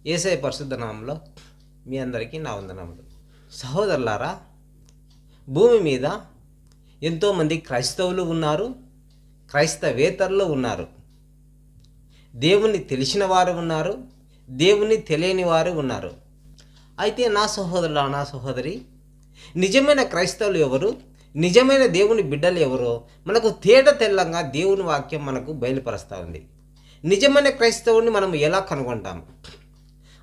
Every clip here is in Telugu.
యేసయ్య పరిశుద్ధ నామములో మీ అందరికీ నా వందనములు. సహోదరులారా, భూమి మీద ఎంతోమంది క్రైస్తవులు ఉన్నారు, క్రైస్తవేతరులు ఉన్నారు. దేవుని తెలిసిన వారు ఉన్నారు, దేవుని తెలియని వారు ఉన్నారు. అయితే నా సహోదరుడా, నా సహోదరి, నిజమైన క్రైస్తవులు ఎవరు, నిజమైన దేవుని బిడ్డలు ఎవరో మనకు తేట తెల్లంగా దేవుని వాక్యం మనకు బయలుపరుస్తూ ఉంది. నిజమైన క్రైస్తవుని మనం ఎలా కనుగొంటాం?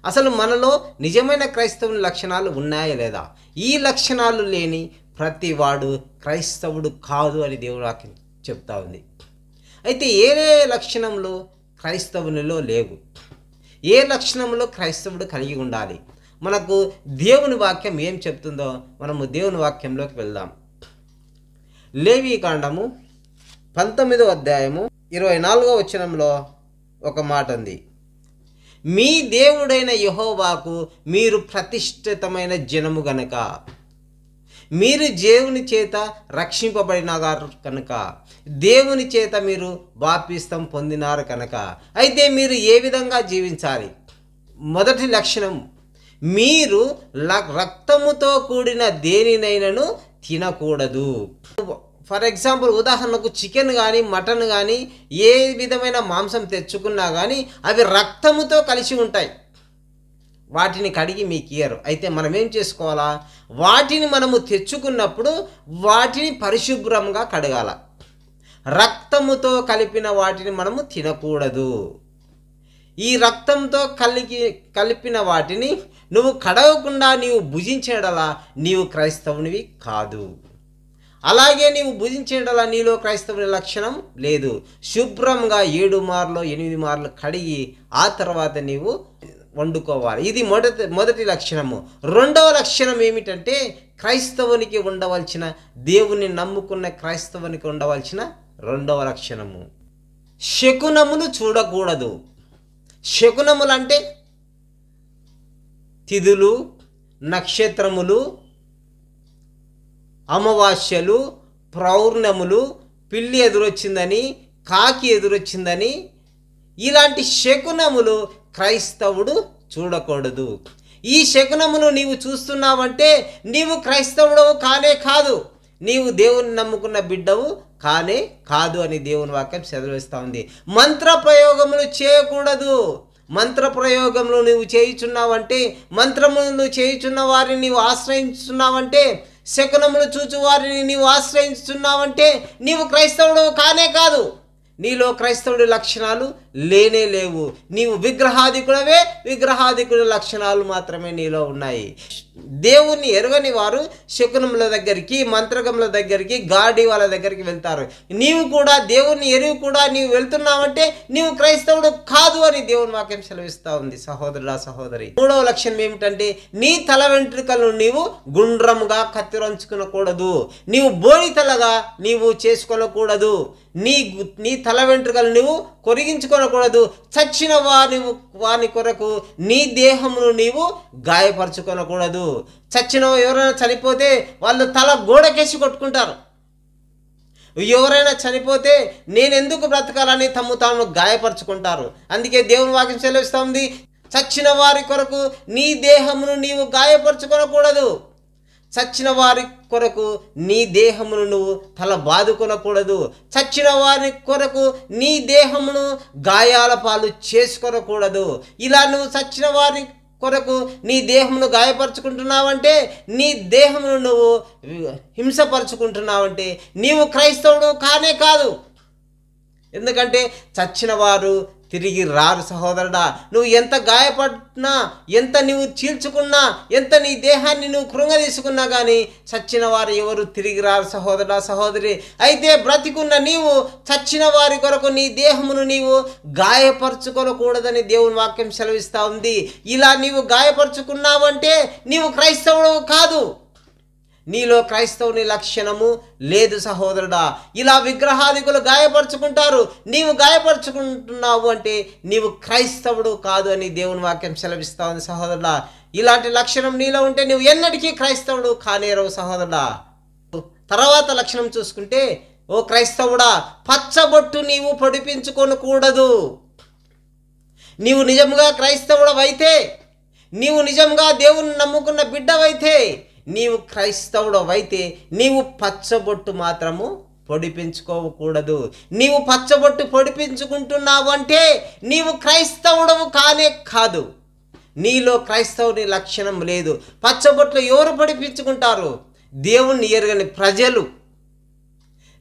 అసలు మనలో నిజమైన క్రైస్తవుని లక్షణాలు ఉన్నాయా లేదా? ఈ లక్షణాలు లేని ప్రతి వాడు క్రైస్తవుడు కాదు అని దేవుని వాక్యం చెప్తా ఉంది. అయితే ఏ లక్షణంలో క్రైస్తవునిలో లేవు, ఏ లక్షణంలో క్రైస్తవుడు కలిగి ఉండాలి, మనకు దేవుని వాక్యం ఏం చెప్తుందో మనము దేవుని వాక్యంలోకి వెళ్దాం. లేవీకాండము 19వ అధ్యాయము 24వ వచనంలో ఒక మాట ఉంది. మీ దేవుడైన యెహోవాకు మీరు ప్రతిష్ఠితమైన జనము గనుక, మీరు దేవుని చేత రక్షింపబడినారు కనుక, దేవుని చేత మీరు బాప్తిస్తం పొందినారు కనుక. అయితే మీరు ఏ విధంగా జీవించాలి? మొదటి లక్షణం, మీరు రక్తముతో కూడిన దేనినైనను తినకూడదు. ఫర్ ఎగ్జాంపుల్, ఉదాహరణకు చికెన్ కానీ మటన్ కానీ ఏ విధమైన మాంసం తెచ్చుకున్నా కానీ అవి రక్తముతో కలిసి ఉంటాయి. వాటిని కడిగి మీకు ఇయ్యరు. అయితే మనం ఏం చేసుకోవాలా? వాటిని మనము తెచ్చుకున్నప్పుడు వాటిని పరిశుభ్రంగా కడగాల. రక్తముతో కలిపిన వాటిని మనము తినకూడదు. ఈ రక్తంతో కలిపిన వాటిని నువ్వు కడగకుండా నీవు భుజించేడలా నీవు క్రైస్తవునివి కాదు. అలాగే నీవు భుజించేడలా నీలో క్రైస్తవుని లక్షణం లేదు. శుభ్రంగా 7 మార్లు 8 మార్లు కడిగి ఆ తర్వాత నీవు వండుకోవాలి. ఇది మొదటి లక్షణము. రెండవ లక్షణం ఏమిటంటే, క్రైస్తవునికి ఉండవలసిన, దేవుని నమ్ముకున్న క్రైస్తవునికి ఉండవలసిన రెండవ లక్షణము, శకునములు చూడకూడదు. శకునములు అంటే తిథులు, నక్షత్రములు, అమావాస్యలు, పౌర్ణములు, పిల్లి ఎదురొచ్చిందని, కాకి ఎదురొచ్చిందని, ఇలాంటి శకునములు క్రైస్తవుడు చూడకూడదు. ఈ శకునములు నీవు చూస్తున్నావంటే నీవు క్రైస్తవుడవు కానే కాదు, నీవు దేవుని నమ్ముకున్న బిడ్డవు కానే కాదు అని దేవుని వాక్యం సెలవిస్తూ ఉంది. మంత్ర ప్రయోగములు చేయకూడదు. మంత్ర ప్రయోగములు నువ్వు చేయుచున్నావంటే, మంత్రములు చేయుచున్న వారిని నీవు ఆశ్రయించున్నావంటే, శకునములు చూచు వారిని నీవు ఆశ్రయిస్తున్నావంటే నీవు క్రైస్తవుడు కానే కాదు. నీలో క్రైస్తవుడి లక్షణాలు లేనే లేవు. నీవు విగ్రహాధికుడవే, విగ్రహాధికుడి లక్షణాలు మాత్రమే నీలో ఉన్నాయి. దేవుణ్ణి ఎరగని వారు శకునముల దగ్గరికి, మంత్రగముల దగ్గరికి, గాడి వాళ్ళ దగ్గరికి వెళ్తారు. నీవు కూడా దేవుణ్ణి ఎరిగి కూడా నీవు వెళ్తున్నావంటే నీవు క్రైస్తవుడు కాదు అని దేవుని వాక్యం సెలవిస్తూ ఉంది. సహోదరుడా, సహోదరి, మూడవ లక్షణం ఏమిటంటే, నీ తల వెంట్రుకలను నీవు గుండ్రముగా కత్తిరించుకోకూడదు. నీవు బోడితలగా నీవు చేసుకోకూడదు. నీ తల వెంట్రుకలు నీవు కొరిగించుకోకూడదు. చచ్చిన వాని కొరకు నీ దేహమును నీవు గాయపరచుకోకూడదు. ఎవరైనా చనిపోతే వాళ్ళు తల గోడకేసి కొట్టుకుంటారు. ఎవరైనా చనిపోతే నేనెందుకు బ్రతకాలని తాము గాయపరచుకుంటారు. అందుకే దేవుని వాక్యం సెలవిస్తుంది, చచ్చిన వారి కొరకు నీ దేహమును నీవు గాయపరచుకోకూడదు. చచ్చిన వారి కొరకు నీ దేహమును నువ్వు తల బాదుకొనకూడదు. చచ్చిన వారి కొరకు నీ దేహమును గాయాల పాలు చేసుకోకూడదు. ఇలా నువ్వు చచ్చిన వారి కొరకు నీ దేహమును గాయపరుచుకుంటున్నావంటే, నీ దేహమును నువ్వు హింసపరుచుకుంటున్నావంటే నీవు క్రైస్తవుడు కానే కాదు. ఎందుకంటే చచ్చిన వారు తిరిగి రారు. సహోదరుడా, నువ్వు ఎంత గాయపడినా, ఎంత నువ్వు చీల్చుకున్నా, ఎంత నీ దేహాన్ని నువ్వు కృంగదీసుకున్నా కానీ చచ్చిన వారు ఎవరు తిరిగి రారు. సహోదరుడా, సహోదరి, అయితే బ్రతికున్న నీవు చచ్చిన వారి కొరకు నీ దేహమును నీవు గాయపరచుకోకూడదని దేవుని వాక్యం సెలవిస్తూ ఉంది. ఇలా నీవు గాయపరుచుకున్నావంటే నీవు క్రైస్తవుడు కాదు. నీలో క్రైస్తవుని లక్షణము లేదు. సహోదరుడా, ఇలా విగ్రహాదికులు గాయపరుచుకుంటారు, నీవు గాయపరుచుకుంటున్నావు అంటే నీవు క్రైస్తవుడు కాదు అని దేవుని వాక్యం సెలవిస్తా ఉంది. సహోదరుడా, ఇలాంటి లక్షణం నీలో ఉంటే నువ్వు ఎన్నటికీ క్రైస్తవుడు కానేరవు. సహోదరుడా, తర్వాత లక్షణం చూసుకుంటే, ఓ క్రైస్తవుడా, పచ్చబొట్టు నీవు పొడిపించుకొనకూడదు. నీవు నిజంగా క్రైస్తవుడవైతే, నీవు నిజంగా దేవుని నమ్ముకున్న బిడ్డవైతే, నీవు క్రైస్తవుడవైతే నీవు పచ్చబొట్టు మాత్రము పొడిపించుకోకూడదు. నీవు పచ్చబొట్టు పొడిపించుకుంటున్నావు అంటే నీవు క్రైస్తవుడవు కానే కాదు. నీలో క్రైస్తవుని లక్షణం లేదు. పచ్చబొట్లు ఎవరు పొడిపించుకుంటారు? దేవుణ్ణి ఎరగని ప్రజలు,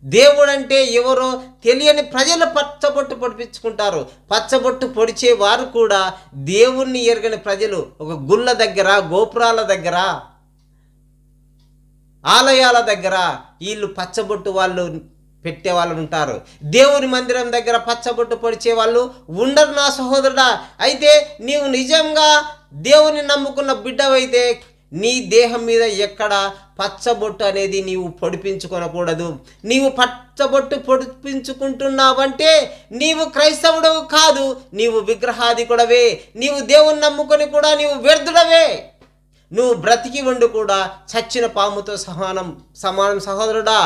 దేవుడంటే ఎవరో తెలియని ప్రజలు పచ్చబొట్టు పొడిపించుకుంటారు. పచ్చబొట్టు పొడిచే వారు కూడా దేవుణ్ణి ఎరగని ప్రజలు. ఒక గుళ్ళ దగ్గర, గోపురాల దగ్గర, ఆలయాల దగ్గర వీళ్ళు పచ్చబొట్టు వాళ్ళు పెట్టే వాళ్ళు ఉంటారు. దేవుని మందిరం దగ్గర పచ్చబొట్టు పొడిచే వాళ్ళు ఉండరు నా సహోదరుడా. అయితే నీవు నిజంగా దేవుని నమ్ముకున్న బిడ్డవైతే నీ దేహం మీద ఎక్కడ పచ్చబొట్టు అనేది నీవు పొడిపించుకొనకూడదు. నీవు పచ్చబొట్టు పొడిపించుకుంటున్నావంటే నీవు క్రైస్తవుడవు కాదు, నీవు విగ్రహాధికుడవే. నీవు దేవుని నమ్ముకొని కూడా నీవు వ్యర్థుడవే. నువ్వు బ్రతికి ఉండి కూడా చచ్చిన పాముతో సమానం సహోదరుడా.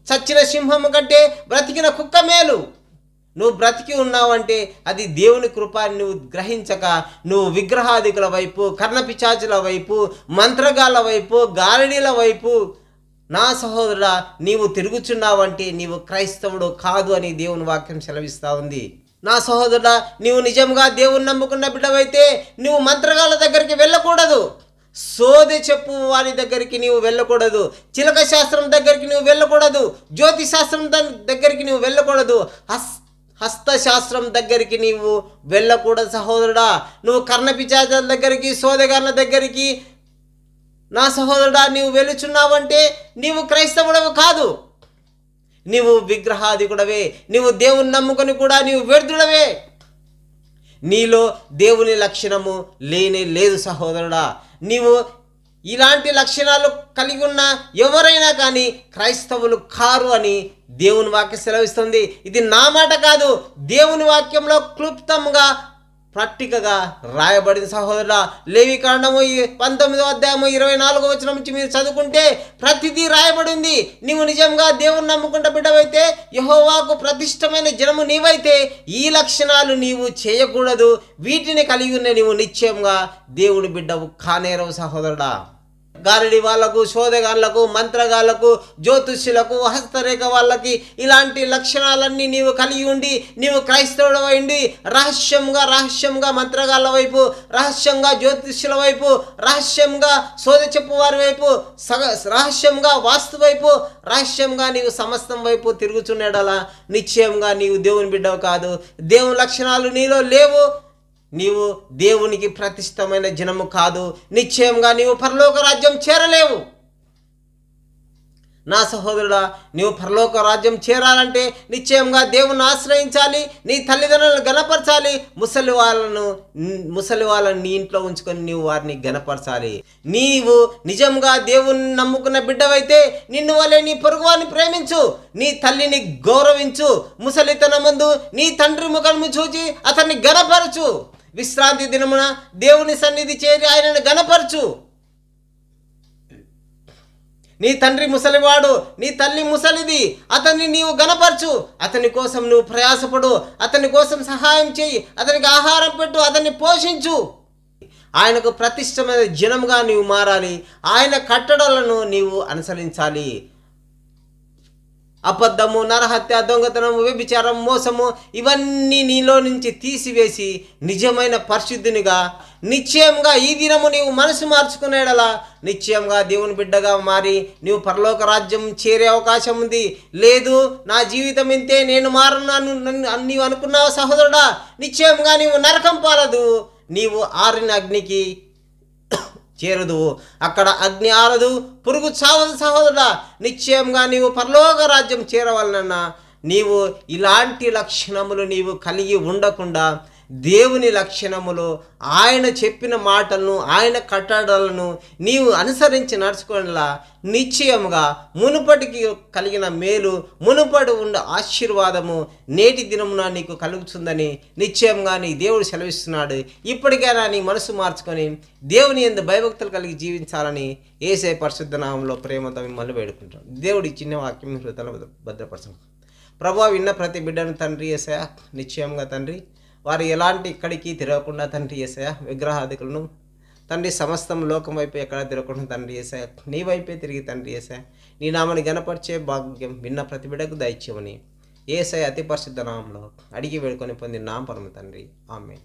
చచ్చిన సింహము కంటే బ్రతికిన కుక్క మేలు. నువ్వు బ్రతికి ఉన్నావంటే అది దేవుని కృప. నువ్వు గ్రహించక నువ్వు విగ్రహాదికుల వైపు, కర్ణపిశాచుల వైపు, మంత్రగాళ్ళ వైపు, గారడీల వైపు నా సహోదరుడా నీవు తిరుగుచున్నావంటే నీవు క్రైస్తవుడు కాదు అని దేవుని వాక్యం సెలవిస్తూ ఉంది. నా సహోదరుడా, నీవు నిజంగా దేవుని నమ్ముకున్న బిడ్డవైతే నువ్వు మంత్రగాళ్ళ దగ్గరికి వెళ్ళకూడదు. సోదె చెప్పు వారి దగ్గరికి నీవు వెళ్ళకూడదు. చిలక శాస్త్రం దగ్గరికి నువ్వు వెళ్ళకూడదు. జ్యోతి శాస్త్రం దగ్గరికి నువ్వు వెళ్ళకూడదు. హస్తశాస్త్రం దగ్గరికి నీవు వెళ్ళకూడదు సహోదరుడా. నువ్వు కర్ణపిశాచుల దగ్గరికి, సోదెగాళ్ళ దగ్గరికి నా సహోదరుడా నీవు వెళుచున్నావంటే నీవు క్రైస్తవుడవు కాదు, నీవు విగ్రహాధికుడవే. నీవు దేవుని నమ్ముకొని కూడా నీవు వ్యర్థుడవే. నీలో దేవుని లక్షణము లేనే లేదు సహోదరుడా. నీవు ఇలాంటి లక్షణాలు కలిగి ఉన్న ఎవరైనా కానీ క్రైస్తవులు కారు అని దేవుని వాక్యం సెలవిస్తుంది. ఇది నా మాట కాదు, దేవుని వాక్యంలో క్లుప్తంగా ప్రాక్టికగా రాయబడింది సహోదరుడా. లేవికాండము 19వ అధ్యాయము 24వ వచనం నుంచి మీరు చదువుకుంటే ప్రతిదీ రాయబడింది. నీవు నిజంగా దేవుని నమ్ముకుంటే బిడ్డవైతే, యెహోవాకు ప్రతిష్టమైన జనము నీవైతే ఈ లక్షణాలు నీవు చేయకూడదు. వీటిని కలిగి ఉన్న నీవు నిశ్చయంగా దేవుని బిడ్డవు కానేరవు సహోదరుడా. గారడి వాళ్ళకు, శోధగాళ్ళకు, మంత్రగాళ్ళకు, జ్యోతిష్యులకు, హస్తరేఖ వాళ్ళకి ఇలాంటి లక్షణాలన్నీ నీవు కలిగి ఉండి నీవు క్రైస్తవుడు అయింది రహస్యంగా మంత్రగాళ్ళ వైపు, రహస్యంగా జ్యోతిష్యుల వైపు, రహస్యంగా శోధ చెప్పు వారి వైపు, రహస్యంగా వాస్తు వైపు, రహస్యంగా నీవు సమస్తం వైపు తిరుగుచున్నాడలా నిశ్చయంగా నీవు దేవుని బిడ్డవు కాదు. దేవుని లక్షణాలు నీలో లేవు. నీవు దేవునికి ప్రతిష్టమైన జనము కాదు. నిశ్చయంగా నీవు పరలోక రాజ్యం చేరలేవు నా సహోదరుడా. నీవు పరలోక రాజ్యం చేరాలంటే నిశ్చయంగా దేవుని ఆశ్రయించాలి, నీ తల్లిదండ్రులను గణపరచాలి, ముసలి వాళ్ళని నీ ఇంట్లో ఉంచుకొని నీవు వారిని గణపరచాలి. నీవు నిజంగా దేవుని నమ్ముకున్న బిడ్డవైతే నిన్ను వలె నీ పొరుగువారిని ప్రేమించు, నీ తల్లిని గౌరవించు, ముసలితనమందు నీ తండ్రి ముఖము చూచి అతన్ని గణపరచు. విశ్రాంతి దినమున దేవుని సన్నిధి చేరి ఆయనను గణపరచు. నీ తండ్రి ముసలివాడు, నీ తల్లి ముసలిది, అతన్ని నీవు గణపరచు. అతని కోసం నువ్వు ప్రయాసపడు, అతని కోసం సహాయం చేయి, అతనికి ఆహారం పెట్టు, అతన్ని పోషించు. ఆయనకు ప్రతిష్టమైన జనముగా నీవు మారాలి. ఆయన కట్టడలను నీవు అనుసరించాలి. అబద్ధము, నరహత్య, దొంగతనము, వ్యభిచారం, మోసము ఇవన్నీ నీలో నుంచి తీసివేసి నిజమైన పరిశుద్ధునిగా నిశ్చయంగా ఈ దినము నీవు మనసు మార్చుకునేడలా నిశ్చయంగా దేవుని బిడ్డగా మారి నీవు పరలోక రాజ్యం చేరే అవకాశం ఉంది. లేదు నా జీవితం ఇంతే, నేను మారను నీవు అనుకున్నావు సహోదరుడా, నిశ్చయంగా నీవు నరకం పాలదు. నీవు ఆరిన అగ్నికి చేరదు, అక్కడ అగ్ని ఆరదు, పురుగు చావదు సహోదరుడా. నిశ్చయంగా నీవు పరలోక రాజ్యం చేరవాలన్నా నీవు ఇలాంటి లక్షణములు నీవు కలిగి ఉండకుండా దేవుని లక్షణములు, ఆయన చెప్పిన మాటలను, ఆయన కట్టడలను నీవు అనుసరించి నడుచుకోవడంలా నిశ్చయముగా మునుపటికి కలిగిన మేలు, మునుపటి ఉన్న ఆశీర్వాదము నేటి దినమున నీకు కలుగుతుందని నిశ్చయంగా నీ దేవుడు సెలవిస్తున్నాడు. ఇప్పటికైనా నీ మనసు మార్చుకొని దేవుని యందు భయభక్తులు కలిగి జీవించాలని యేసయ్య పరిశుద్ధ నామములో ప్రేమతో మిమ్మల్ని వేడుకుంటాం. దేవుడి చిన్న వాక్యం హృదయంలో భద్రపరచం. ప్రభువా, విన్న ప్రతి బిడ్డను తండ్రి యేసయ్య నిశ్చయంగా తండ్రి వారు ఎలాంటి ఇక్కడికి తిరగకుండా తండ్రి యేసయ్య విగ్రహాదికులను తండ్రి సమస్తం లోకం వైపు ఎక్కడ తిరగకుండా తండ్రి యేసయ్య నీ వైపే తిరిగి తండ్రి యేసయ్య నీ నామని గణపరిచే భాగ్యం విన్న ప్రతి బిడ్డకు దయచేయమని యేసయ్య అతి పరిశుద్ధ నామంలో అడిగి వేడుకొని పొంది నామ పరమ తండ్రి ఆమేన్.